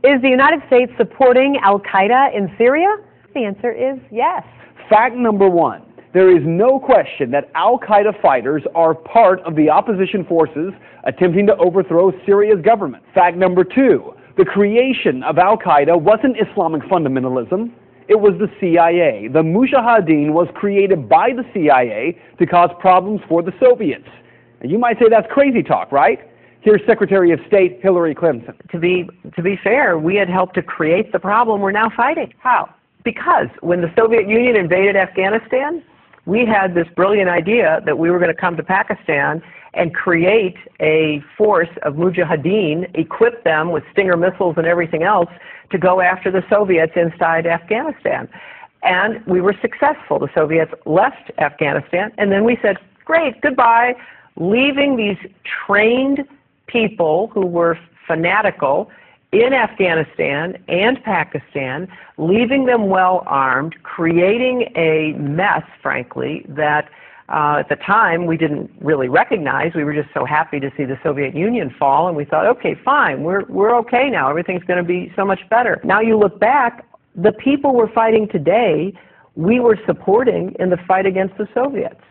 Is the United States supporting Al-Qaeda in Syria? The answer is yes. Fact number one, there is no question that Al-Qaeda fighters are part of the opposition forces attempting to overthrow Syria's government. Fact number two, the creation of Al-Qaeda wasn't Islamic fundamentalism. It was the CIA. The Mujahideen was created by the CIA to cause problems for the Soviets. And you might say that's crazy talk, right? Here's Secretary of State Hillary Clinton. To be fair, we had helped to create the problem we're now fighting. How? Because when the Soviet Union invaded Afghanistan, we had this brilliant idea that we were going to come to Pakistan and create a force of Mujahideen, equip them with Stinger missiles and everything else to go after the Soviets inside Afghanistan. And we were successful. The Soviets left Afghanistan, and then we said, great, goodbye, leaving these trained people who were fanatical in Afghanistan and Pakistan, leaving them well armed, creating a mess, frankly, that at the time we didn't really recognize. We were just so happy to see the Soviet Union fall, and we thought, okay, fine, we're okay now. Everything's going to be so much better. Now you look back, the people we're fighting today, we were supporting in the fight against the Soviets.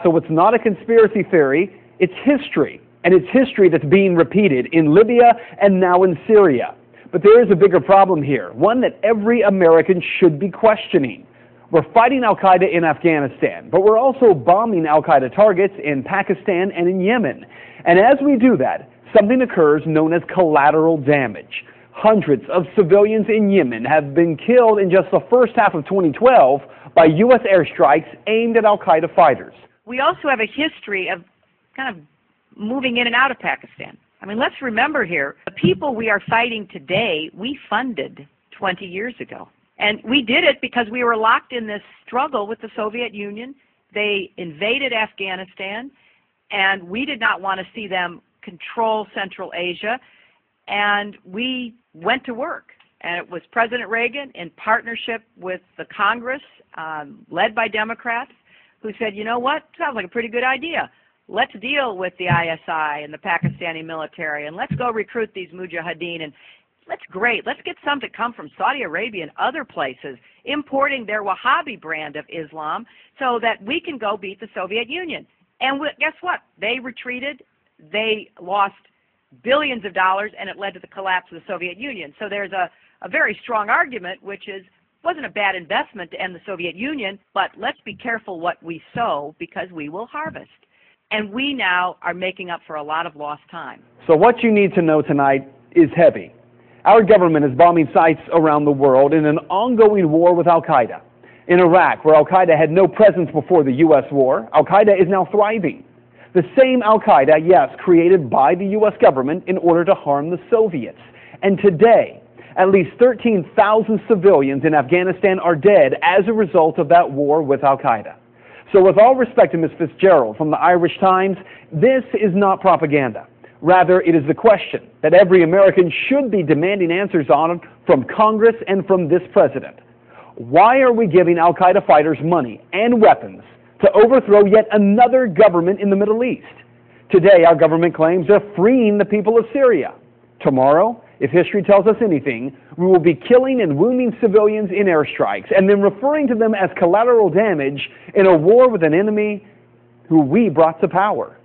So it's not a conspiracy theory, it's history. And it's history that's being repeated in Libya and now in Syria. But there is a bigger problem here, one that every American should be questioning. We're fighting Al-Qaeda in Afghanistan, but we're also bombing Al-Qaeda targets in Pakistan and in Yemen. And as we do that, something occurs known as collateral damage. Hundreds of civilians in Yemen have been killed in just the first half of 2012 by U.S. airstrikes aimed at Al-Qaeda fighters. We also have a history of kind of moving in and out of Pakistan. I mean, let's remember here, the people we are fighting today, we funded 20 years ago. And we did it because we were locked in this struggle with the Soviet Union. They invaded Afghanistan, and we did not want to see them control Central Asia. And we went to work. And it was President Reagan in partnership with the Congress, led by Democrats, who said, you know what, sounds like a pretty good idea. Let's deal with the ISI and the Pakistani military, and let's go recruit these Mujahideen, and let's get some to come from Saudi Arabia and other places, importing their Wahhabi brand of Islam so that we can go beat the Soviet Union. And guess what? They retreated, they lost billions of dollars, and it led to the collapse of the Soviet Union. So there's a very strong argument, which is, it wasn't a bad investment to end the Soviet Union, but let's be careful what we sow because we will harvest. And we now are making up for a lot of lost time. So what you need to know tonight is heavy. Our government is bombing sites around the world in an ongoing war with Al-Qaeda. In Iraq, where Al-Qaeda had no presence before the U.S. war, Al-Qaeda is now thriving. The same Al-Qaeda, yes, created by the U.S. government in order to harm the Soviets. And today, at least 13,000 civilians in Afghanistan are dead as a result of that war with Al-Qaeda. So with all respect to Ms. Fitzgerald from the Irish Times, this is not propaganda. Rather, it is the question that every American should be demanding answers on from Congress and from this president. Why are we giving Al-Qaeda fighters money and weapons to overthrow yet another government in the Middle East? Today, our government claims they're freeing the people of Syria. Tomorrow, if history tells us anything, we will be killing and wounding civilians in airstrikes and then referring to them as collateral damage in a war with an enemy who we brought to power.